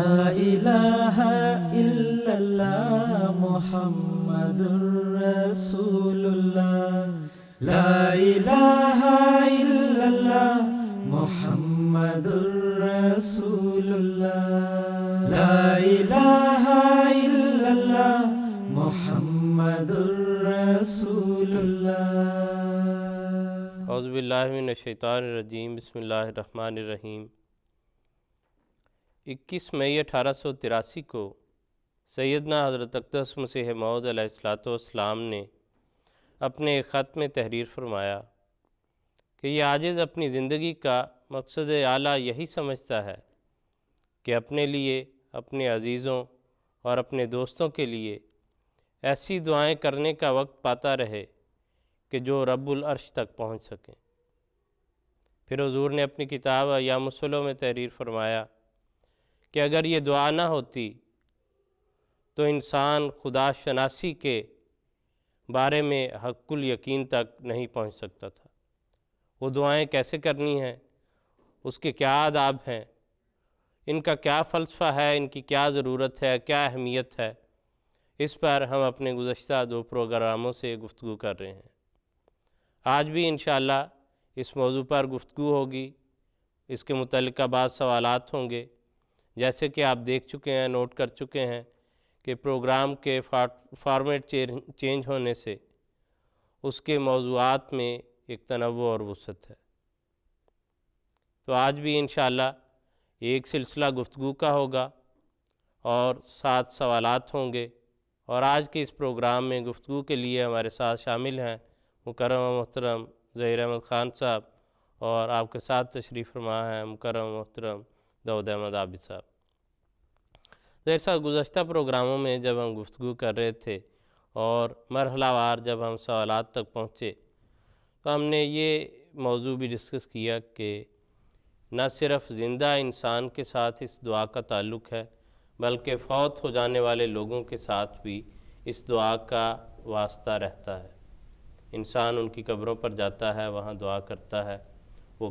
لا الہ الا اللہ محمد رسول اللہ، لا الہ الا اللہ محمد رسول اللہ، لا الہ الا اللہ محمد رسول اللہ۔ اعوذ باللہ من الشیطان الرجیم، بسم اللہ الرحمن الرحیم۔ 21 مئی 1883 کو سیدنا حضرت اقدس مسیح موعود علیہ السلام نے اپنے ایک خط میں تحریر فرمایا کہ یہ عاجز اپنی زندگی کا مقصد اعلیٰ یہی سمجھتا ہے کہ اپنے لیے، اپنے عزیزوں اور اپنے دوستوں کے لیے ایسی دعائیں کرنے کا وقت پاتا رہے کہ جو رب العرش تک پہنچ سکیں۔ پھر حضور نے اپنی کتاب ایام الصلح میں تحریر فرمایا کہ اگر یہ دعا نہ ہوتی تو انسان خدا شناسی کے بارے میں حق الیقین تک نہیں پہنچ سکتا تھا۔ وہ دعائیں کیسے کرنی ہیں، اس کے کیا آداب ہیں، ان کا کیا فلسفہ ہے، ان کی کیا ضرورت ہے، کیا اہمیت ہے، اس پر ہم اپنے گزشتہ 2 پروگراموں سے گفتگو کر رہے ہیں۔ آج بھی انشاءاللہ اس موضوع پر گفتگو ہوگی، اس کے متعلقہ بعض سوالات ہوں گے۔ جیسے کہ آپ دیکھ چکے ہیں، نوٹ کر چکے ہیں کہ پروگرام کے فارمیٹ چینج ہونے سے اس کے موضوعات میں ایک تنوع اور وسعت ہے۔ تو آج بھی انشاءاللہ ایک سلسلہ گفتگو کا ہوگا اور 7 سوالات ہوں گے، اور آج کے اس پروگرام میں گفتگو کے لیے ہمارے ساتھ شامل ہیں مکرم و محترم ظہیر احمد خان صاحب، اور آپ کے ساتھ تشریف فرما ہیں مکرم و محترم داؤد احمد عابد صاحب۔ ظہیر صاحب، گزشتہ پروگراموں میں جب ہم گفتگو کر رہے تھے اور مرحلہ وار جب ہم سوالات تک پہنچے تو ہم نے یہ موضوع بھی ڈسکس کیا کہ نہ صرف زندہ انسان کے ساتھ اس دعا کا تعلق ہے، بلکہ فوت ہو جانے والے لوگوں کے ساتھ بھی اس دعا کا واسطہ رہتا ہے۔ انسان ان کی قبروں پر جاتا ہے، وہاں دعا کرتا ہے، وہ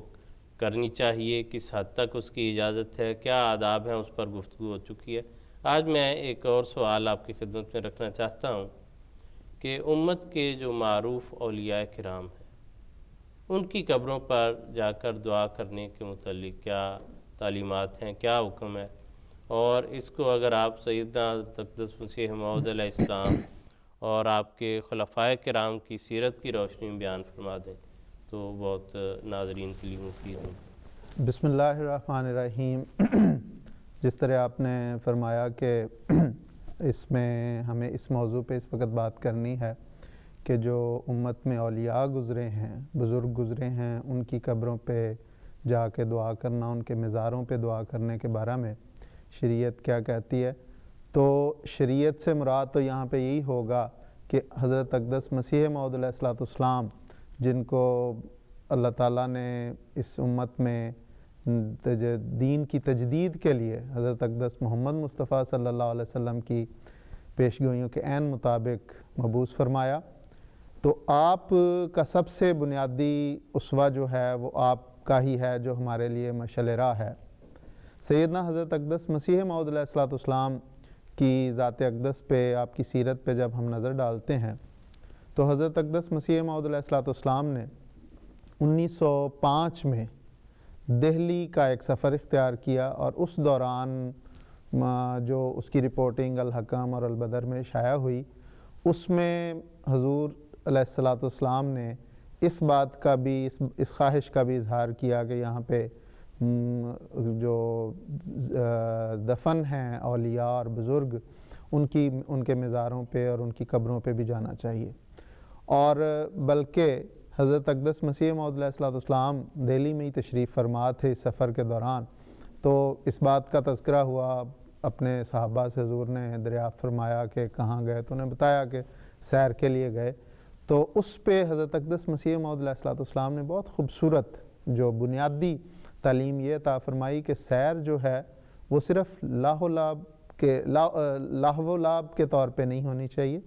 کرنی چاہیے، کس حد تک اس کی اجازت ہے، کیا آداب ہیں، اس پر گفتگو ہو چکی ہے۔ آج میں ایک اور سوال آپ کی خدمت میں رکھنا چاہتا ہوں کہ امت کے جو معروف اولیاء کرام ہیں، ان کی قبروں پر جا کر دعا کرنے کے متعلق کیا تعلیمات ہیں، کیا حکم ہے، اور اس کو اگر آپ سیدنا حضرت اقدس مسیح موعود علیہ السلام اور آپ کے خلفائے کرام کی سیرت کی روشنی میں بیان فرما دیں تو بہت ناظرین کے لیے مفید ہوں۔ بسم اللہ الرحمن الرحیم۔ جس طرح آپ نے فرمایا کہ اس میں ہمیں اس موضوع پہ اس وقت بات کرنی ہے کہ جو امت میں اولیاء گزرے ہیں، بزرگ گزرے ہیں، ان کی قبروں پہ جا کے دعا کرنا، ان کے مزاروں پہ دعا کرنے کے بارے میں شریعت کیا کہتی ہے، تو شریعت سے مراد تو یہاں پہ یہی ہوگا کہ حضرت اقدس مسیح موعود علیہ السلام، جن کو اللہ تعالیٰ نے اس امت میں دین کی تجدید کے لیے حضرت اقدس محمد مصطفیٰ صلی اللہ علیہ وسلم کی پیشگوئیوں کے عین مطابق مبعوث فرمایا، تو آپ کا سب سے بنیادی اسوہ جو ہے وہ آپ کا ہی ہے، جو ہمارے لیے مشعل راہ ہے۔ سیدنا حضرت اقدس مسیح موعود علیہ السلام کی ذات اقدس پہ، آپ کی سیرت پہ جب ہم نظر ڈالتے ہیں تو حضرت اقدس مسیح موعود علیہ السلام نے 1905 میں دہلی کا ایک سفر اختیار کیا، اور اس دوران جو اس کی رپورٹنگ الحکم اور البدر میں شائع ہوئی، اس میں حضور علیہ السلام نے اس بات کا بھی، اس خواہش کا بھی اظہار کیا کہ یہاں پہ جو دفن ہیں اولیاء اور بزرگ، ان کے مزاروں پہ اور ان کی قبروں پہ بھی جانا چاہیے۔ اور بلکہ حضرت اقدس مسیح موعود علیہ السلام دہلی میں ہی تشریف فرما تھے اس سفر کے دوران، تو اس بات کا تذکرہ ہوا، اپنے صحابہ سے حضور نے دریافت فرمایا کہ کہاں گئے، تو انہیں بتایا کہ سیر کے لیے گئے، تو اس پہ حضرت اقدس مسیح موعود علیہ السلام نے بہت خوبصورت جو بنیادی تعلیم یہ عطا فرمائی کہ سیر جو ہے وہ صرف لاہو لعب کے طور پہ نہیں ہونی چاہیے،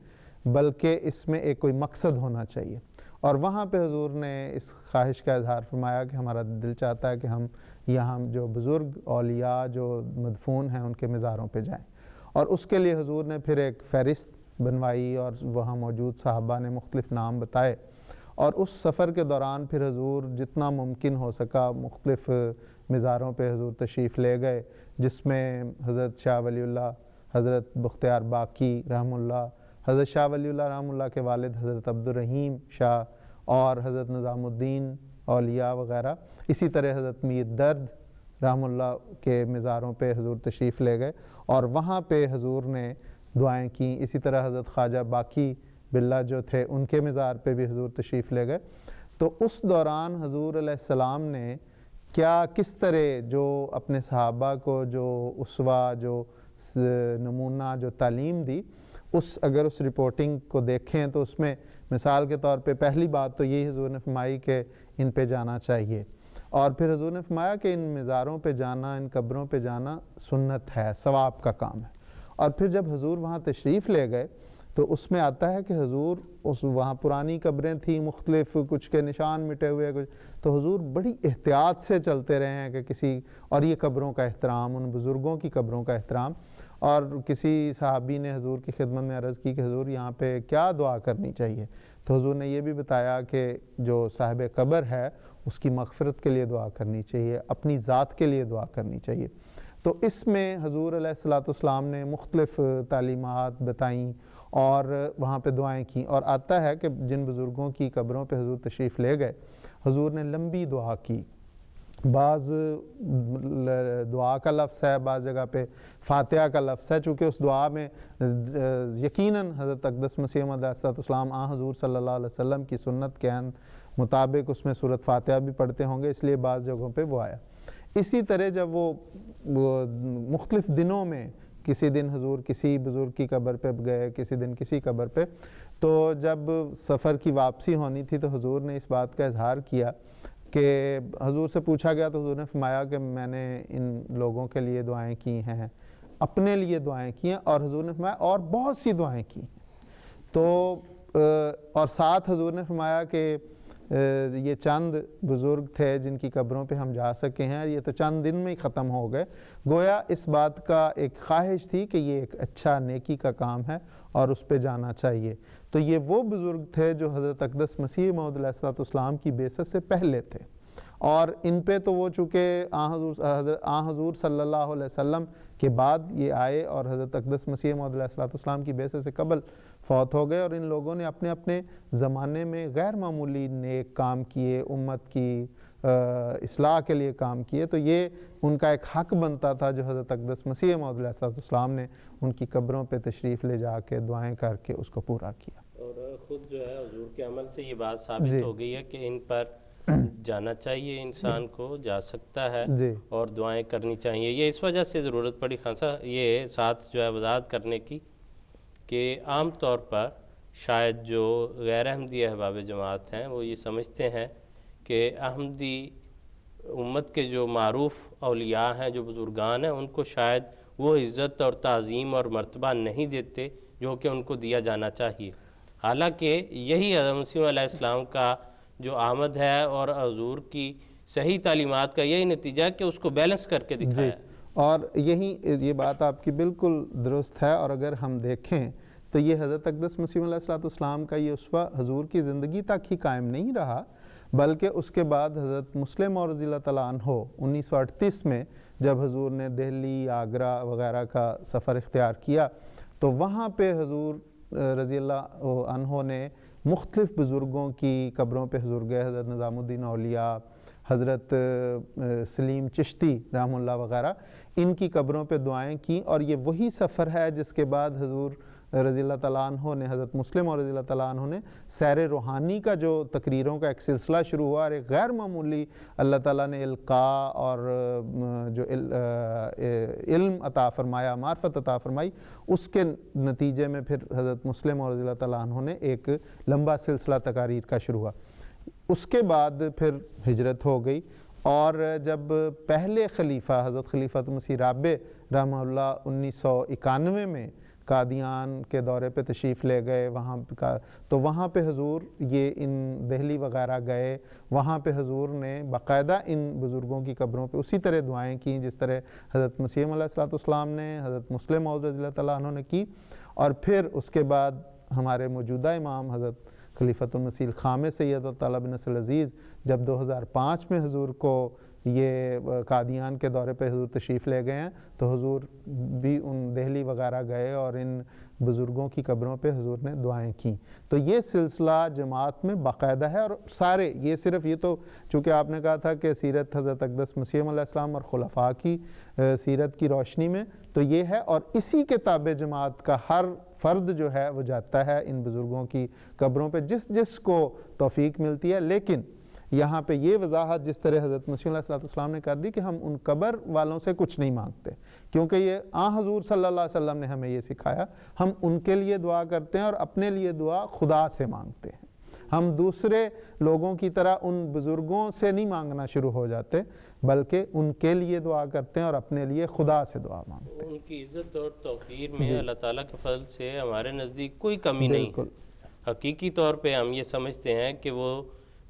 بلکہ اس میں ایک کوئی مقصد ہونا چاہیے، اور وہاں پہ حضور نے اس خواہش کا اظہار فرمایا کہ ہمارا دل چاہتا ہے کہ ہم یہاں جو بزرگ اولیاء جو مدفون ہیں ان کے مزاروں پہ جائیں، اور اس کے لیے حضور نے پھر ایک فہرست بنوائی اور وہاں موجود صحابہ نے مختلف نام بتائے، اور اس سفر کے دوران پھر حضور جتنا ممکن ہو سکا مختلف مزاروں پہ حضور تشریف لے گئے، جس میں حضرت شاہ ولی اللہ، حضرت بختیار باقی رحمہ اللہ، حضرت شاہ ولی اللہ رحمہ اللہ کے والد حضرت عبدالرحیم شاہ، اور حضرت نظام الدین اولیاء وغیرہ، اسی طرح حضرت میر درد رحمہ اللہ کے مزاروں پہ حضور تشریف لے گئے اور وہاں پہ حضور نے دعائیں کیں۔ اسی طرح حضرت خواجہ باقی باللہ جو تھے ان کے مزار پہ بھی حضور تشریف لے گئے۔ تو اس دوران حضور علیہ السلام نے کس طرح جو اپنے صحابہ کو جو اسوہ، جو نمونہ، جو تعلیم دی، اگر اس رپورٹنگ کو دیکھیں تو اس میں مثال کے طور پہ پہلی بات تو یہی حضور نے فرمائی کہ ان پہ جانا چاہیے، اور پھر حضور نے فرمایا کہ ان مزاروں پہ جانا، ان قبروں پہ جانا سنت ہے، ثواب کا کام ہے۔ اور پھر جب حضور وہاں تشریف لے گئے تو اس میں آتا ہے کہ حضور وہاں پرانی قبریں تھیں مختلف، کچھ کے نشان مٹے ہوئے، کچھ تو حضور بڑی احتیاط سے چلتے رہے ہیں کہ اور یہ قبروں کا احترام، ان بزرگوں کی قبروں کا احترام۔ اور کسی صحابی نے حضور کی خدمت میں عرض کی کہ حضور یہاں پہ کیا دعا کرنی چاہیے، تو حضور نے یہ بھی بتایا کہ جو صاحب قبر ہے اس کی مغفرت کے لیے دعا کرنی چاہیے، اپنی ذات کے لیے دعا کرنی چاہیے۔ تو اس میں حضور علیہ السلام نے مختلف تعلیمات بتائیں اور وہاں پہ دعائیں کیں، اور آتا ہے کہ جن بزرگوں کی قبروں پہ حضور تشریف لے گئے حضور نے لمبی دعا کی، بعض دعا کا لفظ ہے، بعض جگہ پہ فاتحہ کا لفظ ہے، چونکہ اس دعا میں یقیناً حضرت اقدس مسیح موعود علیہ السلام حضور صلی اللہ علیہ وسلم کی سنت کے مطابق اس میں سورۃ فاتحہ بھی پڑھتے ہوں گے، اس لیے بعض جگہوں پہ وہ آیا۔ اسی طرح جب وہ مختلف دنوں میں کسی دن حضور کسی بزرگ کی قبر پہ گئے، کسی دن کسی قبر پہ، تو جب سفر کی واپسی ہونی تھی تو حضور نے اس بات کا اظہار کیا کہ حضور سے پوچھا گیا تو حضور نے فرمایا کہ میں نے ان لوگوں کے لیے دعائیں کی ہیں، اپنے لیے دعائیں کی ہیں، اور حضور نے فرمایا اور بہت سی دعائیں کی ہیں۔ تو اور ساتھ حضور نے فرمایا کہ یہ چند بزرگ تھے جن کی قبروں پہ ہم جا سکے ہیں، یہ تو چند دن میں ہی ختم ہو گئے، گویا اس بات کا ایک خواہش تھی کہ یہ ایک اچھا نیکی کا کام ہے اور اس پہ جانا چاہیے۔ تو یہ وہ بزرگ تھے جو حضرت اقدس مسیح موعود علیہ السلام کی بعثت سے پہلے تھے، اور ان پہ تو وہ چونکہ حضور صلی اللہ علیہ وسلم کے بعد یہ آئے اور حضرت اقدس مسیح موعود علیہ السلام کی بعثت سے قبل فوت ہو گئے، اور ان لوگوں نے اپنے اپنے زمانے میں غیر معمولی نیک کام کیے، امت کی اصلاح کے لیے کام کیے، تو یہ ان کا ایک حق بنتا تھا جو حضرت اقدس مسیح موعود علیہ السلام نے ان کی قبروں پہ تشریف لے جا کے دعائیں کر کے اس کو پورا کیا۔ اور خود جو ہے حضور کے عمل سے یہ بات ثابت ہو گئی ہے کہ ان پر جانا چاہیے، انسان کو جا سکتا ہے اور دعائیں کرنی چاہیے۔ یہ اس وجہ سے ضرورت پڑی خان صاحب یہ ساتھ جو ہے وضاحت کرنے کی کہ عام طور پر شاید جو غیر احمدی احباب جماعت ہیں وہ یہ سمجھتے ہیں کہ احمدی امت کے جو معروف اولیاء ہیں، جو بزرگان ہیں، ان کو شاید وہ عزت اور تعظیم اور مرتبہ نہیں دیتے جو کہ ان کو دیا جانا چاہیے، حالانکہ یہی حضرت مسیح علیہ السلام کا جو آمد ہے اور حضور کی صحیح تعلیمات کا یہی نتیجہ ہے کہ اس کو بیلنس کر کے دکھایا ہے۔ اور یہ بات آپ کی بالکل درست ہے، اور اگر ہم دیکھیں تو یہ حضرت اقدس مسیح علیہ السلام کا یہ اسوہ حضور کی زندگی تک ہی قائم نہیں رہا، بلکہ اس کے بعد حضرت مسلم موعود رضی اللہ تعالیٰ عنہ 1938 میں جب حضور نے دہلی، آگرہ وغیرہ کا سفر اختیار کیا تو وہاں پہ حضور رضی اللہ عنہ نے مختلف بزرگوں کی قبروں پہ حضور گئے، حضرت نظام الدین اولیاء، حضرت سلیم چشتی رحمہ اللہ وغیرہ، ان کی قبروں پہ دعائیں کیں، اور یہ وہی سفر ہے جس کے بعد حضور رضی اللہ تعالیٰ عنہ نے، حضرت مسلم اور رضی اللہ تعالیٰ عنہ نے سیر روحانی کا جو تقریروں کا ایک سلسلہ شروع ہوا، اور ایک غیر معمولی اللہ تعالیٰ نے القاء اور جو علم عطا فرمایا، معرفت عطا فرمائی، اس کے نتیجے میں پھر حضرت مسلم اور رضی اللہ تعالیٰ عنہ نے ایک لمبا سلسلہ تقاریر کا شروع ہوا۔ اس کے بعد پھر ہجرت ہو گئی، اور جب پہلے خلیفہ حضرت خلیفۃ مسیح رابع رحمہ اللہ 1991 میں قادیان کے دورے پہ تشریف لے گئے وہاں کا، تو وہاں پہ حضور یہ ان دہلی وغیرہ گئے، وہاں پہ حضور نے باقاعدہ ان بزرگوں کی قبروں پہ اسی طرح دعائیں کیں جس طرح حضرت مسیح علیہ السلام نے، حضرت مسلم موعود رضی اللہ تعالیٰ عنہ نے کی. اور پھر اس کے بعد ہمارے موجودہ امام حضرت خلیفۃ المسیح الخامس سید عطا بن نصر العزیز جب 2005 میں حضور کو یہ قادیان کے دورے پہ حضور تشریف لے گئے ہیں تو حضور بھی ان دہلی وغیرہ گئے اور ان بزرگوں کی قبروں پہ حضور نے دعائیں کیں. تو یہ سلسلہ جماعت میں باقاعدہ ہے، اور سارے یہ صرف یہ تو چونکہ آپ نے کہا تھا کہ سیرت حضرت اقدس مسیح علیہ السلام اور خلفاء کی سیرت کی روشنی میں تو یہ ہے، اور اسی کے تابع جماعت کا ہر فرد جو ہے وہ جاتا ہے ان بزرگوں کی قبروں پہ جس جس کو توفیق ملتی ہے. لیکن یہاں پہ یہ وضاحت جس طرح حضرت مسیح علیہ السلام نے کر دی کہ ہم ان قبر والوں سے کچھ نہیں مانگتے، کیونکہ یہ حضور صلی اللہ علیہ وسلم نے ہمیں یہ سکھایا. ہم ان کے لیے دعا کرتے ہیں اور اپنے لیے دعا خدا سے مانگتے ہیں. ہم دوسرے لوگوں کی طرح ان بزرگوں سے نہیں مانگنا شروع ہو جاتے، بلکہ ان کے لیے دعا کرتے ہیں اور اپنے لیے خدا سے دعا مانگتے ہیں. ان کی عزت اور توقیر میں اللہ تعالیٰ کے فضل سے ہمارے نزدیک کوئی کمی نہیں ہے. حقیقی طور پہ ہم یہ سمجھتے ہیں کہ وہ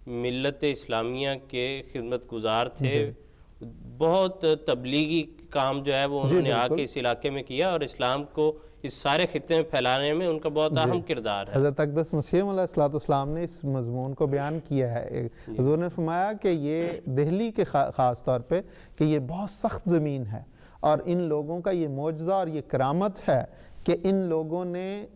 ملت اسلامیہ کے خدمت گزار تھے. بہت تبلیغی کام جو ہے وہ انہوں نے آ کے اس علاقے میں کیا، اور اسلام کو اس سارے خطے میں پھیلانے میں ان کا بہت اہم کردار ہے. حضرت اقدس مسیح علیہ السلام نے اس مضمون کو بیان کیا ہے. حضور نے فرمایا کہ یہ دہلی کے خاص طور پہ کہ یہ بہت سخت زمین ہے، اور ان لوگوں کا یہ معجزہ اور یہ کرامت ہے کہ ان لوگوں نے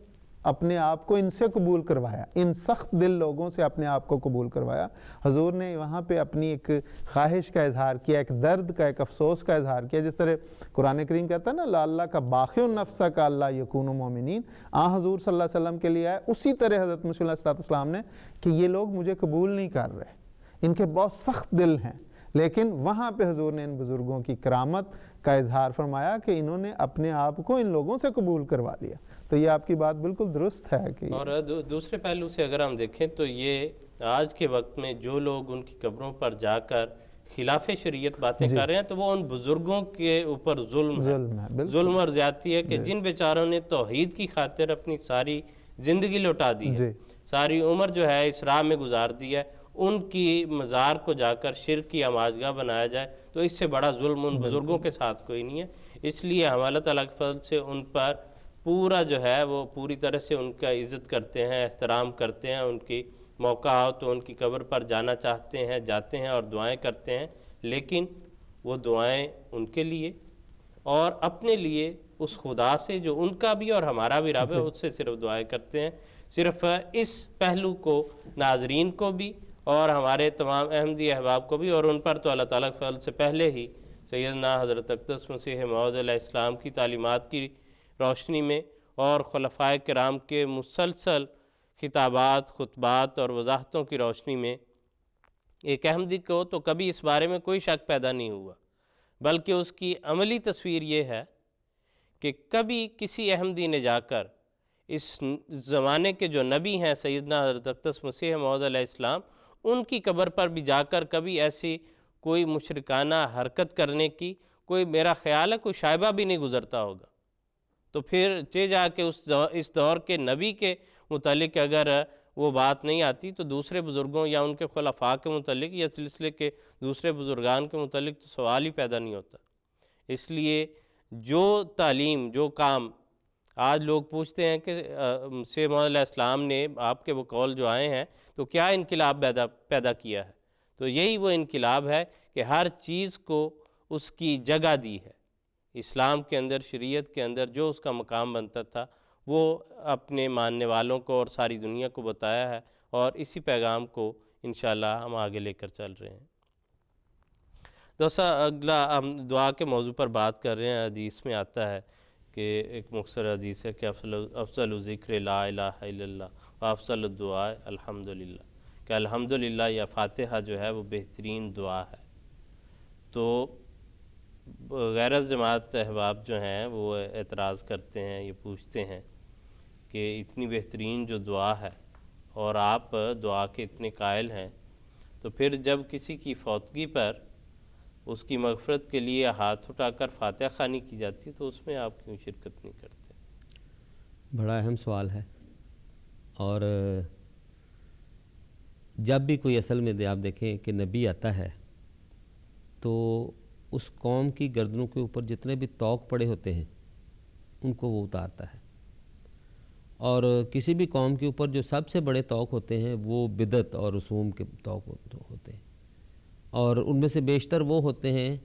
اپنے آپ کو ان سے قبول کروایا، ان سخت دل لوگوں سے اپنے آپ کو قبول کروایا. حضور نے وہاں پہ اپنی ایک خواہش کا اظہار کیا، ایک درد کا، ایک افسوس کا اظہار کیا، جس طرح قرآن کریم کہتا ہے نا لعلہ کا باخع نفس کا اللہ یکونوا مؤمنین. حضور صلی اللہ علیہ وسلم کے لیے آئے. اسی طرح حضرت مسیح علیہ السلام نے کہ یہ لوگ مجھے قبول نہیں کر رہے، ان کے بہت سخت دل ہیں. لیکن وہاں پہ حضور نے ان بزرگوں کی کرامت کا اظہار فرمایا کہ انہوں نے اپنے آپ کو ان لوگوں سے قبول کروا لیا. تو یہ آپ کی بات بالکل درست ہے کہ اور دوسرے پہلو سے اگر ہم دیکھیں تو یہ آج کے وقت میں جو لوگ ان کی قبروں پر جا کر خلاف شریعت باتیں کر رہے ہیں تو وہ ان بزرگوں کے اوپر ظلم اور زیادتی ہے کہ جن بیچاروں نے توحید کی خاطر اپنی ساری زندگی لوٹا دی ہے، ساری عمر جو ہے اس راہ میں گزار دی ہے، ان کی مزار کو جا کر شرک کی آماجگاہ بنایا جائے تو اس سے بڑا ظلم ان بزرگوں کے ساتھ کوئی نہیں ہے. اس لیے ہم اللہ تعالیٰ کے فضل سے ان پر پورا جو ہے وہ پوری طرح سے ان کا عزت کرتے ہیں، احترام کرتے ہیں. ان کی موقع آؤ تو ان کی قبر پر جانا چاہتے ہیں، جاتے ہیں اور دعائیں کرتے ہیں. لیکن وہ دعائیں ان کے لیے اور اپنے لیے اس خدا سے جو ان کا بھی اور ہمارا بھی رب ہے اس سے صرف دعائیں کرتے ہیں. صرف اس پہلو کو ناظرین کو بھی اور ہمارے تمام احمدی احباب کو بھی، اور ان پر تو اللہ تعالیٰ کے فضل سے پہلے ہی سیدنا حضرت اقدس مسیح موعود علیہ السلام کی تعلیمات کی روشنی میں اور خلفائے کرام کے مسلسل خطابات، خطبات اور وضاحتوں کی روشنی میں ایک احمدی کو تو کبھی اس بارے میں کوئی شک پیدا نہیں ہوا، بلکہ اس کی عملی تصویر یہ ہے کہ کبھی کسی احمدی نے جا کر اس زمانے کے جو نبی ہیں سیدنا حضرت اقدس مسیح موعود علیہ السلام، ان کی قبر پر بھی جا کر کبھی ایسی کوئی مشرکانہ حرکت کرنے کی کوئی میرا خیال ہے کوئی شائبہ بھی نہیں گزرتا ہوگا. تو پھر جا کے اس دور کے نبی کے متعلق اگر وہ بات نہیں آتی تو دوسرے بزرگوں یا ان کے خلفاء کے متعلق یا سلسلے کے دوسرے بزرگان کے متعلق تو سوال ہی پیدا نہیں ہوتا. اس لیے جو تعلیم، جو کام آج لوگ پوچھتے ہیں کہ مسیح موعود علیہ السلام نے آپ کے وہ قول جو آئے ہیں تو کیا انقلاب پیدا کیا ہے، تو یہی وہ انقلاب ہے کہ ہر چیز کو اس کی جگہ دی ہے. اسلام کے اندر، شریعت کے اندر جو اس کا مقام بنتا تھا وہ اپنے ماننے والوں کو اور ساری دنیا کو بتایا ہے، اور اسی پیغام کو انشاءاللہ ہم آگے لے کر چل رہے ہیں. دوسرا اگلا ہم دعا کے موضوع پر بات کر رہے ہیں. حدیث میں آتا ہے کہ ایک مختصر حدیث ہے کہ افضل ذکر لا الہ الا اللہ و افضل الدعاء الحمدللہ، کہ الحمدللہ یا فاتحہ جو ہے وہ بہترین دعا ہے. تو غیر جماعت احباب جو ہیں وہ اعتراض کرتے ہیں، یہ پوچھتے ہیں کہ اتنی بہترین جو دعا ہے اور آپ دعا کے اتنے قائل ہیں، تو پھر جب کسی کی فوتگی پر اس کی مغفرت کے لیے ہاتھ اٹھا کر فاتحہ خوانی کی جاتی ہے تو اس میں آپ کیوں شرکت نہیں کرتے؟ بڑا اہم سوال ہے، اور جب بھی کوئی اصل میں آپ دیکھیں کہ نبی آتا ہے تو اس قوم کی گردنوں کے اوپر جتنے بھی طوق پڑے ہوتے ہیں ان کو وہ اتارتا ہے، اور کسی بھی قوم کے اوپر جو سب سے بڑے طوق ہوتے ہیں وہ بدعت اور رسوم کے طوق ہوتے ہیں، اور ان میں سے بیشتر وہ ہوتے ہیں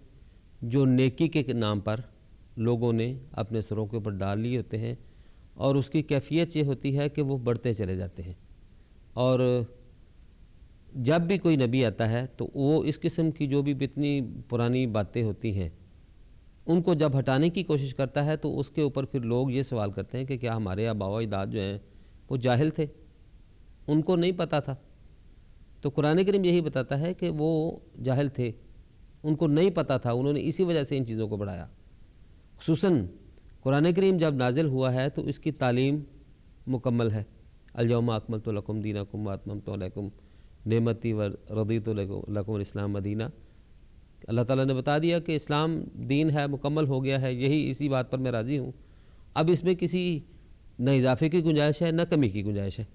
جو نیکی کے نام پر لوگوں نے اپنے سروں کے اوپر ڈال لیے ہوتے ہیں، اور اس کی کیفیت یہ ہوتی ہے کہ وہ بڑھتے چلے جاتے ہیں۔ اور جب بھی کوئی نبی آتا ہے تو وہ اس قسم کی جو بھی اتنی پرانی باتیں ہوتی ہیں ان کو جب ہٹانے کی کوشش کرتا ہے تو اس کے اوپر پھر لوگ یہ سوال کرتے ہیں کہ کیا ہمارے آباء و اجداد جو ہیں وہ جاہل تھے، ان کو نہیں پتہ تھا؟ تو قرآن کریم یہی بتاتا ہے کہ وہ جاہل تھے، ان کو نہیں پتہ تھا، انہوں نے اسی وجہ سے ان چیزوں کو بڑھایا۔ خصوصاً قرآن کریم جب نازل ہوا ہے تو اس کی تعلیم مکمل ہے۔ الیوم اکملت لکم دینکم واتممت علیکم نعمتی ورضیت لکم الاسلام مدینہ۔ اللہ تعالیٰ نے بتا دیا کہ اسلام دین ہے، مکمل ہو گیا ہے، یہی اسی بات پر میں راضی ہوں، اب اس میں کسی نہ اضافے کی گنجائش ہے نہ کمی کی گنجائش ہے۔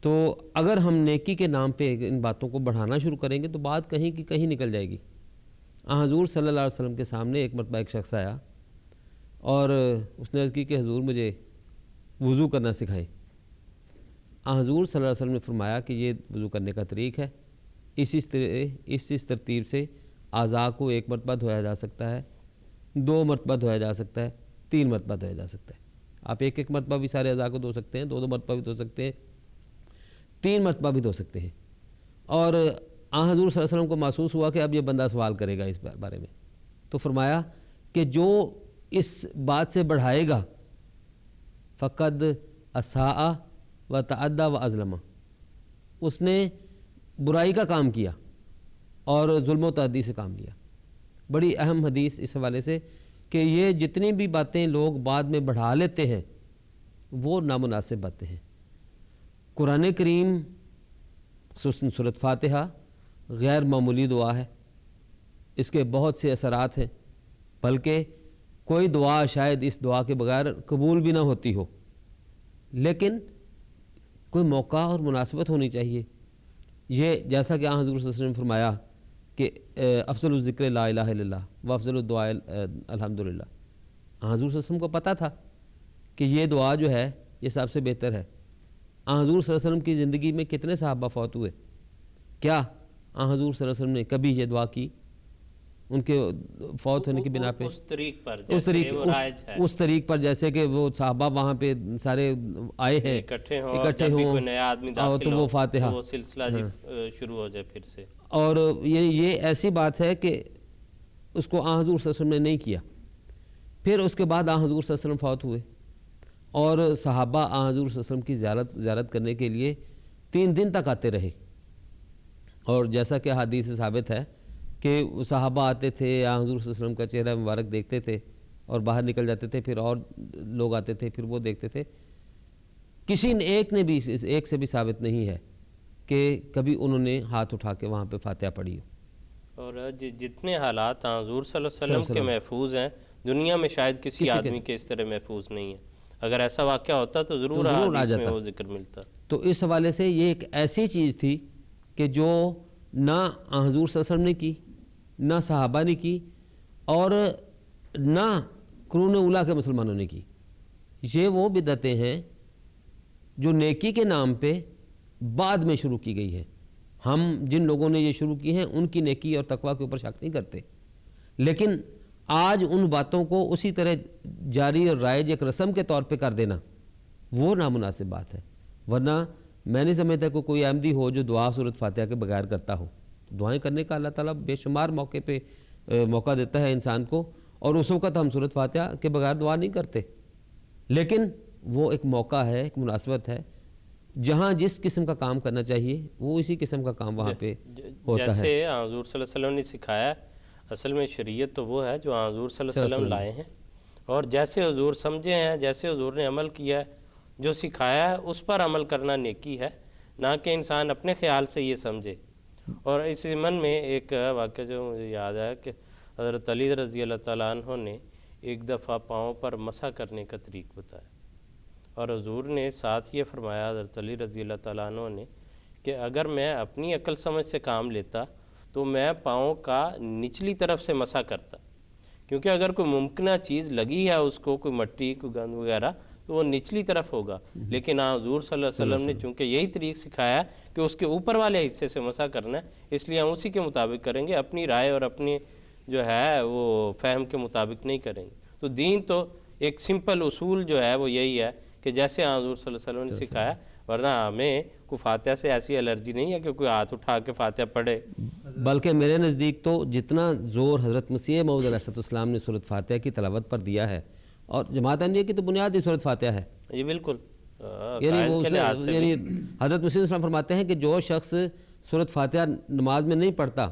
تو اگر ہم نیکی کے نام پہ ان باتوں کو بڑھانا شروع کریں گے تو بات کہیں کی کہیں نکل جائے گی۔ حضور صلی اللہ علیہ وسلم کے سامنے ایک مرتبہ ایک شخص آیا اور اس نے عرض کی کہ حضور مجھے وضو کرنا سکھائیں۔ حضور صلی اللہ علیہ وسلم نے فرمایا کہ یہ وضو کرنے کا طریق ہے، اس ترتیب سے اعضاء کو ایک مرتبہ دھویا جا سکتا ہے، 2 مرتبہ دھویا جا سکتا ہے، 3 مرتبہ دھویا جا سکتا ہے۔ آپ ایک مرتبہ بھی سارے اعضاء کو دھو سکتے ہیں، 2 مرتبہ بھی دھو سکتے ہیں، 3 مرتبہ بھی دھو سکتے ہیں۔ اور حضور صلی اللہ علیہ وسلم کو محسوس ہوا کہ اب یہ بندہ سوال کرے گا اس بارے میں، تو فرمایا کہ جو اس بات سے بڑھائے گا فقد اساء و تعدی و اظلم، اس نے برائی کا کام کیا اور ظلم و تعدی سے کام لیا۔ بڑی اہم حدیث اس حوالے سے کہ یہ جتنی بھی باتیں لوگ بعد میں بڑھا لیتے ہیں وہ نامناسب باتیں ہیں۔ قرآن کریم خصوصاً سورۃ فاتحہ غیر معمولی دعا ہے، اس کے بہت سے اثرات ہیں، بلکہ کوئی دعا شاید اس دعا کے بغیر قبول بھی نہ ہوتی ہو، لیکن کوئی موقع اور مناسبت ہونی چاہیے۔ یہ جیسا کہ حضور صلی اللہ علیہ وسلم نے فرمایا کہ افضل الذکر لا الہ الا اللہ و افضل الدعاء الحمدللہ۔ حضور صلی اللہ علیہ وسلم کو پتہ تھا کہ یہ دعا جو ہے یہ سب سے بہتر ہے۔ حضور صلی اللہ علیہ وسلم کی زندگی میں کتنے صحابہ فوت ہوئے؟ کیا حضور صلی اللہ علیہ وسلم نے کبھی یہ دعا کی؟ ان کے فوت ہونے کی بنا پہ اس طریق پر جیسے کہ وہ صحابہ وہاں پہ سارے آئے ہیں اکٹھے ہوں نیا آدمی تو وہ فاتحہ وہ سلسلہ شروع ہو جائے پھر سے۔ اور یہ ایسی بات ہے کہ اس کو حضور صلی اللہ علیہ وسلم نے نہیں کیا۔ پھر اس کے بعد حضور صلی اللہ علیہ وسلم فوت ہوئے اور صحابہ حضور صلی اللہ علیہ وسلم کی زیارت کرنے کے لیے 3 دن تک آتے رہے، اور جیسا کہ حدیث سے ثابت ہے کہ صحابہ آتے تھے، حضور صلی اللہ علیہ وسلم کا چہرہ مبارک دیکھتے تھے اور باہر نکل جاتے تھے، پھر اور لوگ آتے تھے پھر وہ دیکھتے تھے۔ کسی ایک سے بھی ثابت نہیں ہے کہ کبھی انہوں نے ہاتھ اٹھا کے وہاں پہ فاتحہ پڑھی ہو۔ اور جتنے حالات حضور صلی اللہ علیہ وسلم کے محفوظ ہیں دنیا میں شاید کسی آدمی کے اس طرح محفوظ نہیں ہے۔ اگر ایسا واقعہ ہوتا تو ضرور حدیث میں وہ ذکر ملتا۔ تو اس حوالے سے یہ ایک ایسی چیز تھی کہ جو نہ حضور صلی اللہ علیہ وسلم نے کی، نہ صحابہ نے کی، اور نہ قرون اولیٰ کے مسلمانوں نے کی۔ یہ وہ بدعتیں ہیں جو نیکی کے نام پہ بعد میں شروع کی گئی ہے۔ ہم جن لوگوں نے یہ شروع کی ہیں ان کی نیکی اور تقویٰ کے اوپر شک نہیں کرتے، لیکن آج ان باتوں کو اسی طرح جاری اور رائج ایک رسم کے طور پہ کر دینا وہ نامناسب بات ہے۔ ورنہ میں نہیں سمجھتا کہ کوئی احمدی ہو جو دعا سورۃ فاتحہ کے بغیر کرتا ہو۔ دعائیں کرنے کا اللہ تعالیٰ بے شمار موقع پہ موقع دیتا ہے انسان کو، اور اس وقت ہم سورۃ فاتحہ کے بغیر دعا نہیں کرتے، لیکن وہ ایک موقع ہے، ایک مناسبت ہے جہاں جس قسم کا کام کرنا چاہیے وہ اسی قسم کا کام وہاں پہ ہوتا ہے۔ جیسے حضور صلی اللہ علیہ وسلم نے سکھایا، اصل میں شریعت تو وہ ہے جو حضور صلی اللہ علیہ وسلم لائے ہیں، اور جیسے حضور سمجھے ہیں، جیسے حضور نے عمل کیا ہے، جو سکھایا ہے اس پر عمل کرنا نیکی ہے، نہ کہ انسان اپنے خیال سے یہ سمجھے۔ اور اس ضمن میں ایک واقعہ جو مجھے یاد ہے کہ حضرت علی رضی اللہ تعالیٰ عنہ نے ایک دفعہ پاؤں پر مسح کرنے کا طریق بتایا۔ اور حضور نے ساتھ یہ فرمایا حضرت علی رضی اللہ تعالیٰ عنہ نے کہ اگر میں اپنی عقل سمجھ سے کام لیتا تو میں پاؤں کا نچلی طرف سے مسح کرتا، کیونکہ اگر کوئی ممکنہ چیز لگی ہے اس کو، کوئی مٹی، کوئی گند وغیرہ، تو وہ نچلی طرف ہوگا، لیکن حضور صلی اللہ علیہ وسلم نے چونکہ یہی طریق سکھایا کہ اس کے اوپر والے حصے سے مسح کرنا ہے، اس لیے ہم اسی کے مطابق کریں گے، اپنی رائے اور اپنی جو ہے وہ فہم کے مطابق نہیں کریں گے۔ تو دین تو ایک سمپل اصول جو ہے وہ یہی ہے کہ جیسے حضور صلی اللہ علیہ وسلم نے سکھایا، ورنہ ہمیں کوئی فاتحہ سے ایسی الرجی نہیں ہے کہ کوئی ہاتھ اٹھا کے فاتحہ پڑھے۔ بلکہ میرے نزدیک تو جتنا زور حضرت مسیح موعود علیہ السلام نے سورۃ فاتحہ کی تلاوت پر دیا ہے، اور جماعت احمدیہ کی تو بنیاد ہی سورۃ فاتحہ ہے، یہ بالکل یعنی حضرت مسیح السلام فرماتے ہیں کہ جو شخص سورۃ فاتحہ نماز میں نہیں پڑھتا،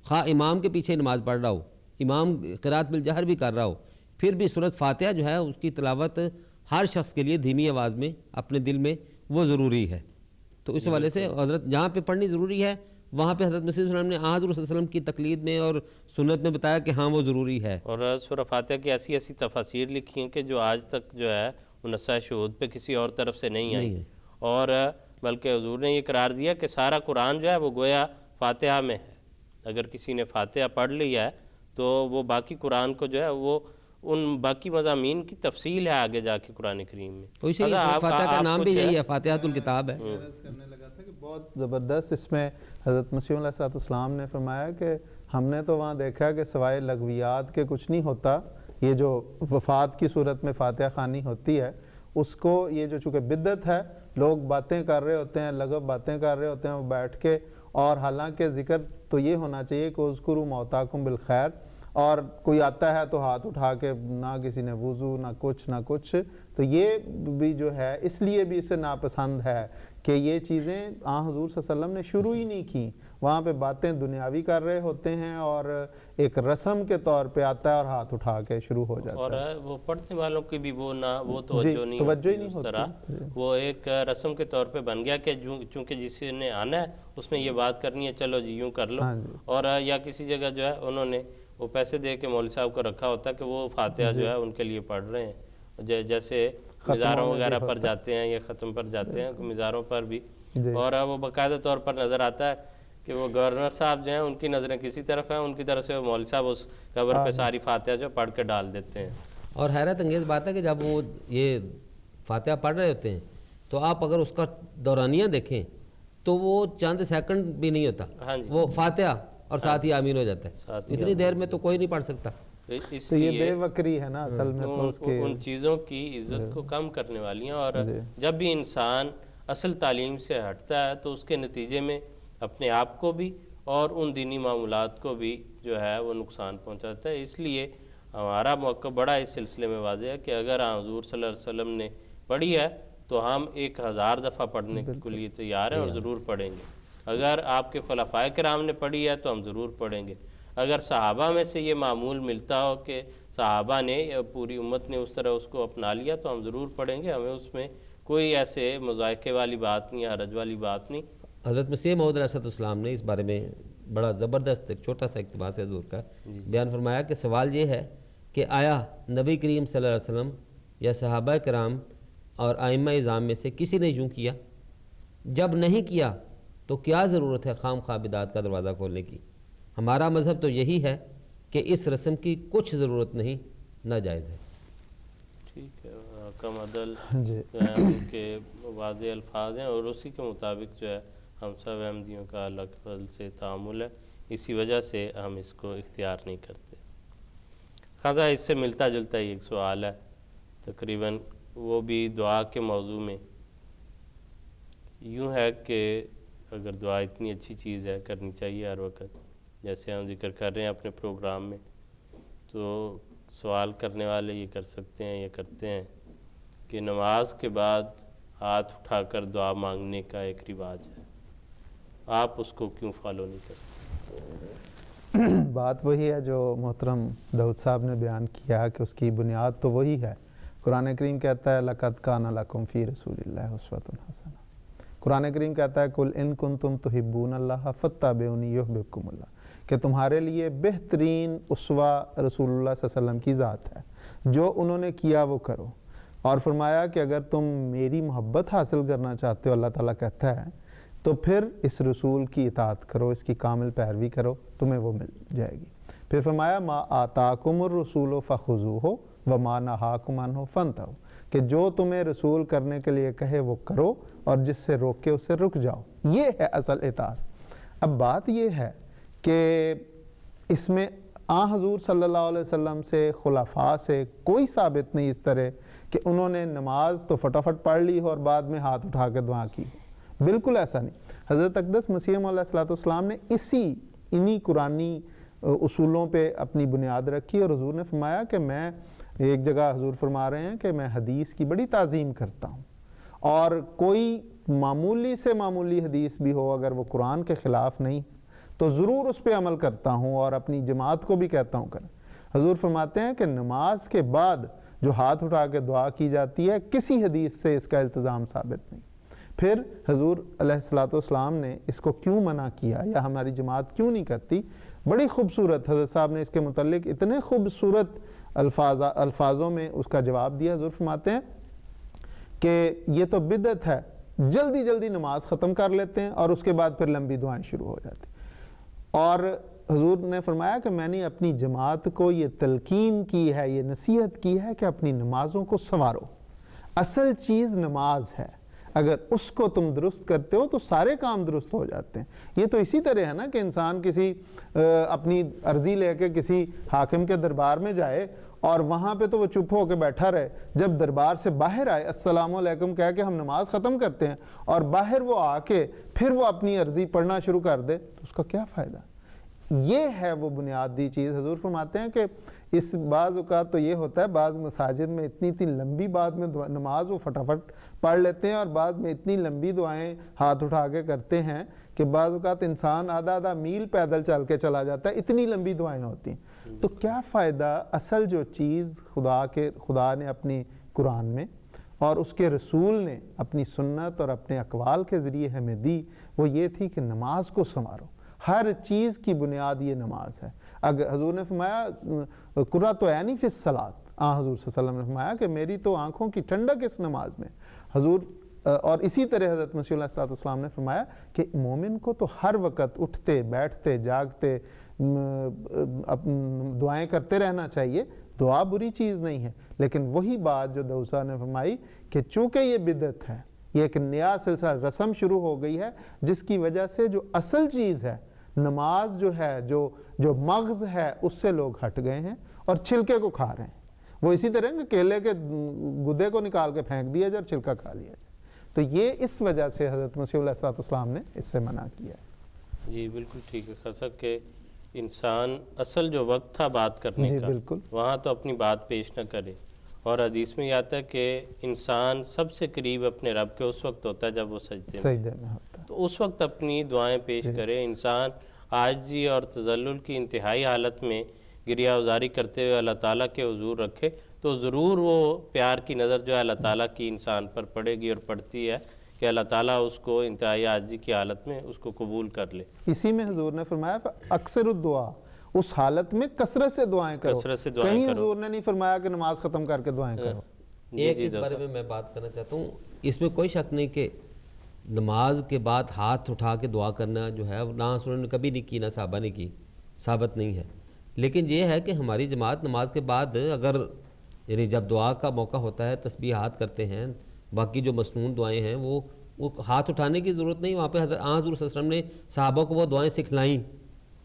خواہ امام کے پیچھے نماز پڑھ رہا ہو، امام قرات بالجہر بھی کر رہا ہو، پھر بھی سورۃ فاتحہ جو ہے اس کی تلاوت ہر شخص کے لیے دھیمی آواز میں اپنے دل میں وہ ضروری ہے۔ تو اس حوالے سے حضرت جہاں پہ پڑھنی ضروری ہے وہاں پہ حضرت مسیح السلام نے حضور صلی اللہ علیہ وسلم کی تقلید میں اور سنت میں بتایا کہ ہاں وہ ضروری ہے۔ اور سورہ فاتحہ کی ایسی ایسی تفاسیر لکھی ہیں کہ جو آج تک جو ہے وہ نسائے شہود پہ کسی اور طرف سے نہیں آئی، اور بلکہ حضور نے یہ قرار دیا کہ سارا قرآن جو ہے وہ گویا فاتحہ میں ہے، اگر کسی نے فاتحہ پڑھ لیا ہے تو وہ باقی قرآن کو جو ہے وہ ان باقی مضامین کی تفصیل ہے آگے جا کے قرآن کریم میں۔ اسی لیے فاتحہ کا نام بھی یہی ہے، فاتحۃ الکتاب ہے۔ کرنے لگا تھا کہ بہت زبردست اس میں حضرت مسیح علیہ السلام نے فرمایا کہ ہم نے تو وہاں دیکھا کہ سوائے لغویات کے کچھ نہیں ہوتا، یہ جو وفات کی صورت میں فاتحہ خوانی ہوتی ہے اس کو، یہ جو چونکہ بدعت ہے، لوگ باتیں کر رہے ہوتے ہیں، لغو باتیں کر رہے ہوتے ہیں وہ بیٹھ کے، اور حالانکہ ذکر تو یہ ہونا چاہیے کہ اذکروا موتاکم بالخیر، اور کوئی آتا ہے تو ہاتھ اٹھا کے نہ کسی نے وضو نہ کچھ، تو یہ بھی جو ہے اس لیے بھی اسے ناپسند ہے کہ یہ چیزیں حضور صلی اللہ علیہ وسلم نے شروع ہی نہیں کی، وہاں پہ باتیں دنیاوی کر رہے ہوتے ہیں اور ایک رسم کے طور پہ آتا ہے اور ہاتھ اٹھا کے شروع ہو جاتا ہے، اور وہ پڑھنے والوں کی بھی وہ توجہ نہیں اس طرح، وہ ایک رسم کے طور پہ بن گیا کہ چونکہ جس نے آنا ہے اس نے یہ بات کرنی ہے، چلو جی یوں کر لو، اور یا کسی جگہ جو ہے انہوں نے وہ پیسے دے کے مولوی صاحب کو رکھا ہوتا ہے کہ وہ فاتحہ جو ہے ان کے لیے پڑھ رہے ہیں، جیسے مزاروں وغیرہ پر جاتے ہیں یا ختم پر جاتے ہیں، مزاروں پر بھی، اور وہ باقاعدہ طور پر نظر آتا ہے کہ وہ گورنر صاحب جو ہیں ان کی نظریں کسی طرف ہیں، ان کی طرف سے وہ مولوی صاحب اس قبر پہ ساری فاتحہ جو پڑھ کے ڈال دیتے ہیں۔ اور حیرت انگیز بات ہے کہ جب وہ یہ فاتحہ پڑھ رہے ہوتے ہیں تو آپ اگر اس کا دورانیہ دیکھیں تو وہ چند سیکنڈ بھی نہیں ہوتا، وہ فاتحہ اور ساتھ ہی آمین ہو جاتا ہے، اتنی دیر میں تو کوئی نہیں پڑھ سکتا۔ تو یہ بے وقری ہے نا اصل میں، تو اس کے ان چیزوں کی عزت کو کم کرنے والی ہیں، اور جب بھی انسان اصل تعلیم سے ہٹتا ہے تو اس کے نتیجے میں اپنے آپ کو بھی اور ان دینی معمولات کو بھی جو ہے وہ نقصان پہنچاتا ہے۔ اس لیے ہمارا موقع بڑا اس سلسلے میں واضح ہے کہ اگر حضور صلی اللہ علیہ وسلم نے پڑھی ہے تو ہم 1000 دفعہ پڑھنے کے لیے تیار ہیں اور ضرور پڑھیں گے، اگر آپ کے خلفائے کرام نے پڑھی ہے تو ہم ضرور پڑھیں گے، اگر صحابہ میں سے یہ معمول ملتا ہو کہ صحابہ نے یا پوری امت نے اس طرح اس کو اپنا لیا تو ہم ضرور پڑھیں گے، ہمیں اس میں کوئی ایسے مذائقے والی بات نہیں، حرج والی بات نہیں۔ حضرت مسیح موعود علیہ السلام نے اس بارے میں بڑا زبردست ایک چھوٹا سا اقتباس ہے حضور کا بیان فرمایا کہ سوال یہ ہے کہ آیا نبی کریم صلی اللہ علیہ وسلم یا صحابہ کرام اور ائمہ اعظام میں سے کسی نے یوں کیا؟ جب نہیں کیا تو کیا ضرورت ہے خام خواہ بدعت کا دروازہ کھولنے کی؟ ہمارا مذہب تو یہی ہے کہ اس رسم کی کچھ ضرورت نہیں، ناجائز ہے۔ ٹھیک ہے، حکم عدل ان کے واضح الفاظ ہیں اور اسی کے مطابق جو ہے ہم سب احمدیوں کا اللہ کے فضل سے تعامل ہے، اسی وجہ سے ہم اس کو اختیار نہیں کرتے۔ خاصا اس سے ملتا جلتا ہی ایک سوال ہے تقریباً، وہ بھی دعا کے موضوع میں، یوں ہے کہ اگر دعا اتنی اچھی چیز ہے کرنی چاہیے ہر وقت، جیسے ہم ذکر کر رہے ہیں اپنے پروگرام میں، تو سوال کرنے والے یہ کر سکتے ہیں یا کرتے ہیں کہ نماز کے بعد ہاتھ اٹھا کر دعا مانگنے کا ایک رواج ہے، آپ اس کو کیوں فالو نہیں کرتے؟ بات وہی ہے جو محترم داؤد صاحب نے بیان کیا کہ اس کی بنیاد تو وہی ہے۔ قرآن کریم کہتا ہے لَقَدْ كَانَ لَكُمْ فِي رَسُولِ اللَّهِ أُسْوَةٌ حَسَنَةٌ، قرآن کریم کہتا ہے قُلْ إِن كُنتُمْ تُحِبُّونَ اللَّهَ فَاتَّبِعُونِي يُحْبِبْكُمُ اللَّهُ، کہ تمہارے لیے بہترین اسوہ رسول اللہ صلی اللہ علیہ وسلم کی ذات ہے، جو انہوں نے کیا وہ کرو۔ اور فرمایا کہ اگر تم میری محبت حاصل کرنا چاہتے ہو، اللہ تعالیٰ کہتا ہے، تو پھر اس رسول کی اطاعت کرو، اس کی کامل پیروی کرو، تمہیں وہ مل جائے گی۔ پھر فرمایا ما آتاکم الرسول فخذوہ وما نہاکم عنہ فانتہوا، کہ جو تمہیں رسول کرنے کے لیے کہے وہ کرو، اور جس سے روکے اس سے رک جاؤ۔ یہ ہے اصل اطاعت۔ اب بات یہ ہے کہ اس میں حضور صلی اللہ علیہ وسلم سے، خلفاء سے کوئی ثابت نہیں اس طرح کہ انہوں نے نماز تو فٹافٹ پڑھ لی ہو اور بعد میں ہاتھ اٹھا کے دعا کی، بالکل ایسا نہیں۔ حضرت اقدس مسیح موعود علیہ السلام نے انہی قرآنی اصولوں پہ اپنی بنیاد رکھی، اور حضور نے فرمایا کہ میں ایک جگہ حضور فرما رہے ہیں کہ میں حدیث کی بڑی تعظیم کرتا ہوں، اور کوئی معمولی سے معمولی حدیث بھی ہو اگر وہ قرآن کے خلاف نہیں تو ضرور اس پہ عمل کرتا ہوں، اور اپنی جماعت کو بھی کہتا ہوں کریں۔ حضور فرماتے ہیں کہ نماز کے بعد جو ہاتھ اٹھا کے دعا کی جاتی ہے، کسی حدیث سے اس کا التزام ثابت نہیں۔ پھر حضور علیہ السلام نے اس کو کیوں منع کیا، یا ہماری جماعت کیوں نہیں کرتی؟ بڑی خوبصورت حضرت صاحب نے اس کے متعلق اتنے خوبصورت الفاظوں میں اس کا جواب دیا۔ حضور فرماتے ہیں کہ یہ تو بدعت ہے، جلدی جلدی نماز ختم کر لیتے ہیں اور اس کے بعد پھر لمبی دعائیں شروع ہو جاتی۔ اور حضور نے فرمایا کہ میں نے اپنی جماعت کو یہ تلقین کی ہے، یہ نصیحت کی ہے کہ اپنی نمازوں کو سنوارو۔ اصل چیز نماز ہے، اگر اس کو تم درست کرتے ہو تو سارے کام درست ہو جاتے ہیں۔ یہ تو اسی طرح ہے نا کہ انسان کسی اپنی عرضی لے کے کسی حاکم کے دربار میں جائے اور وہاں پہ تو وہ چپ ہو کے بیٹھا رہے، جب دربار سے باہر آئے السلام علیکم کہہ کے ہم نماز ختم کرتے ہیں، اور باہر وہ آ کے پھر وہ اپنی عرضی پڑھنا شروع کر دے تو اس کا کیا فائدہ؟ یہ ہے وہ بنیادی چیز۔ حضور فرماتے ہیں کہ اس بعض اوقات تو یہ ہوتا ہے، بعض مساجد میں اتنی لمبی بعد میں نماز وہ فٹافٹ پڑھ لیتے ہیں، اور بعد میں اتنی لمبی دعائیں ہاتھ اٹھا کے کرتے ہیں کہ بعض اوقات انسان آدھا میل پیدل چل کے چلا جاتا ہے، اتنی لمبی دعائیں ہوتی ہیں۔ تو کیا فائدہ؟ اصل جو چیز خدا نے اپنی قرآن میں اور اس کے رسول نے اپنی سنت اور اپنے اقوال کے ذریعے ہمیں دی، وہ یہ تھی کہ نماز کو سنوارو۔ ہر چیز کی بنیاد یہ نماز ہے۔ اگر حضور نے فرمایا قرۃ عینی فی الصلاۃ، حضور صلی اللہ علیہ وسلم نے فرمایا کہ میری تو آنکھوں کی ٹھنڈک اس نماز میں۔ حضور اور اسی طرح حضرت مسیح علیہ السلام نے فرمایا کہ مومن کو تو ہر وقت اٹھتے بیٹھتے جاگتے دعائیں کرتے رہنا چاہیے۔ دعا بری چیز نہیں ہے، لیکن وہی بات جو دوسرا نے فرمائی کہ چونکہ یہ بدعت ہے، یہ ایک نیا سلسلہ رسم شروع ہو گئی ہے، جس کی وجہ سے جو اصل چیز ہے نماز جو ہے، جو مغز ہے، اس سے لوگ ہٹ گئے ہیں اور چھلکے کو کھا رہے ہیں۔ وہ اسی طرح کہ کیلے کے گدے کو نکال کے پھینک دیا جائے اور چھلکا کھا لیا جائے۔ تو یہ اس وجہ سے حضرت مسیح علیہ السلام نے اس سے منع کیا ہے۔ جی بالکل ٹھیک ہے خاصا کہ انسان اصل جو وقت تھا بات کرنے کا، بالکل وہاں تو اپنی بات پیش نہ کرے۔ اور حدیث میں یہ آتا ہے کہ انسان سب سے قریب اپنے رب کے اس وقت ہوتا ہے جب وہ سجدے میں ہوتا ہے۔ تو اس وقت اپنی دعائیں پیش کرے۔ انسان عاجزی اور تذلل کی انتہائی حالت میں گریہ ازاری کرتے ہوئے اللہ تعالیٰ کے حضور رکھے تو ضرور وہ پیار کی نظر جو ہے اللہ تعالیٰ کی انسان پر پڑے گی، اور پڑتی ہے کہ اللہ تعالیٰ اس کو انتہائی عاجزی کی حالت میں اس کو قبول کر لے۔ اسی میں حضور نے فرمایا اکثر الدعا، اس حالت میں کثرت سے دعائیں کرو۔ کہیں حضور نے نہیں فرمایا کہ نماز ختم کر کے دعائیں کرو۔ ایک اس بارے میں میں بات کرنا چاہتا ہوں، اس میں کوئی شک نہیں کہ نماز کے بعد ہاتھ اٹھا کے دعا کرنا جو ہے نہ رسول نے کبھی نہیں کی، نہ صحابہ نے کی، ثابت نہیں ہے۔ لیکن یہ ہے کہ ہماری جماعت نماز کے بعد اگر یعنی جب دعا کا موقع ہوتا ہے تسبیحات کرتے ہیں، باقی جو مسنون دعائیں ہیں وہ ہاتھ اٹھانے کی ضرورت نہیں، وہاں پہ حضرت صلی اللہ علیہ وسلم نے صحابہ کو وہ دعائیں سکھلائیں۔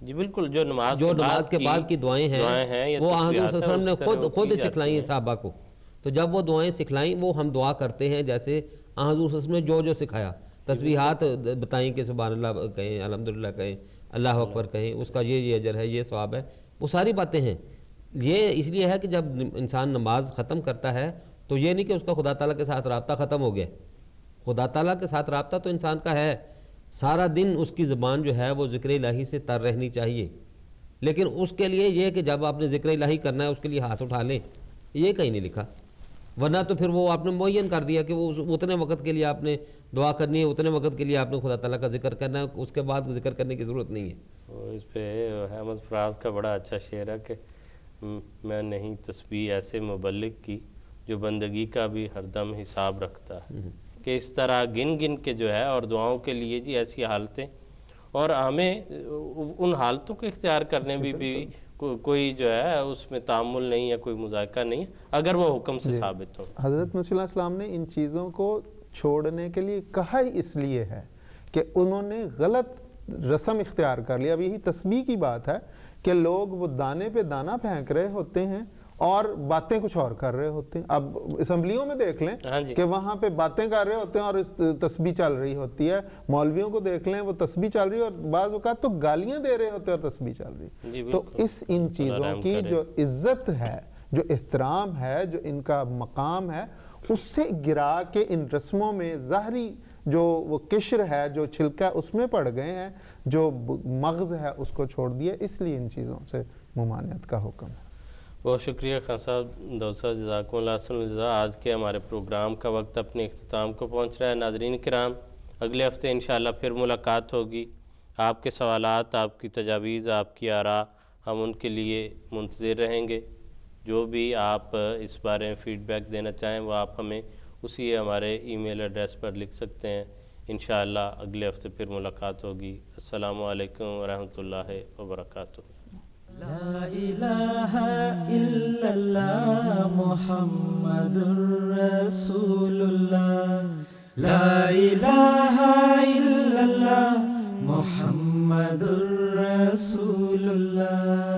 جی بالکل، جو نماز کے بعد کی دعائیں ہیں وہ حضرت صلی اللہ علیہ وسلم نے خود سکھلائی ہیں صحابہ کو۔ تو جب وہ دعائیں سکھلائیں وہ ہم دعا کرتے ہیں جیسے حضرت صلی اللہ علیہ وسلم نے جو سکھایا۔ تسبیحات بتائیں کہ سبحان اللہ کہیں، الحمدللہ کہیں، اللہ اکبر کہیں، اس کا یہ اجر ہے، یہ ثواب ہے، وہ ساری باتیں ہیں۔ یہ اس لیے ہے کہ جب انسان نماز ختم کرتا ہے تو یہ نہیں کہ اس کا خدا تعالیٰ کے ساتھ رابطہ ختم ہو گیا۔ خدا تعالیٰ کے ساتھ رابطہ تو انسان کا ہے، سارا دن اس کی زبان جو ہے وہ ذکر الہی سے تر رہنی چاہیے، لیکن اس کے لیے یہ کہ جب آپ نے ذکر الہی کرنا ہے اس کے لیے ہاتھ اٹھا لیں، یہ کہیں نہیں لکھا۔ ورنہ تو پھر وہ آپ نے معین کر دیا کہ وہ اتنے وقت کے لیے آپ نے دعا کرنی ہے، اتنے وقت کے لیے آپ نے خدا تعالیٰ کا ذکر کرنا ہے، اس کے بعد ذکر کرنے کی ضرورت نہیں ہے۔ اس پہ احمد فراز کا بڑا اچھا شعر ہے کہ میں نہیں تسبیح ایسے مبلغ کی جو بندگی کا بھی ہر دم حساب رکھتا ہے، کہ اس طرح گن گن کے جو ہے، اور دعاؤں کے لیے جی ایسی حالتیں، اور ہمیں ان حالتوں کو اختیار کرنے بھی کوئی جو ہے اس میں تعامل نہیں ہے، کوئی مذائقہ نہیں ہے، اگر وہ حکم سے ثابت ہو۔ حضرت مسیح علیہ السلام نے ان چیزوں کو چھوڑنے کے لیے کہا ہی اس لیے ہے کہ انہوں نے غلط رسم اختیار کر لیا۔ اب یہی تسبیح کی بات ہے کہ لوگ وہ دانے پہ دانہ پھینک رہے ہوتے ہیں اور باتیں کچھ اور کر رہے ہوتے ہیں۔ اب اسمبلیوں میں دیکھ لیں کہ وہاں پہ باتیں کر رہے ہوتے ہیں اور تسبیح چل رہی ہوتی ہے، مولویوں کو دیکھ لیں وہ تسبیح چل رہی ہے، اور بعض اوقات تو گالیاں دے رہے ہوتے ہیں اور تسبیح چل رہی ہے۔ تو ان چیزوں کی جو عزت ہے، جو احترام ہے، جو ان کا مقام ہے، اس سے گرا کے ان رسموں میں ظاہری جو وہ قشر ہے، جو چھلکا اس میں پڑ گئے ہیں، جو مغز ہے اس کو چھوڑ دیا، اس لیے ان چیزوں سے ممانعت کا حکم ہے۔ بہت شکریہ خان صاحب، داؤد صاحب، جزاکم اللہ حسن الجزا۔ آج کے ہمارے پروگرام کا وقت اپنے اختتام کو پہنچ رہا ہے۔ ناظرین کرام، اگلے ہفتے انشاءاللہ پھر ملاقات ہوگی۔ آپ کے سوالات، آپ کی تجاویز، آپ کی آراء، ہم ان کے لیے منتظر رہیں گے۔ جو بھی آپ اس بارے میں فیڈ بیک دینا چاہیں وہ آپ ہمیں اسی ہمارے ای میل ایڈریس پر لکھ سکتے ہیں۔ انشاءاللہ اگلے ہفتے پھر ملاقات ہوگی۔ السلام علیکم ورحمۃ اللہ وبرکاتہ۔ لا الہ الا اللہ محمد رسول اللہ، لا الہ الا اللہ محمد رسول اللہ۔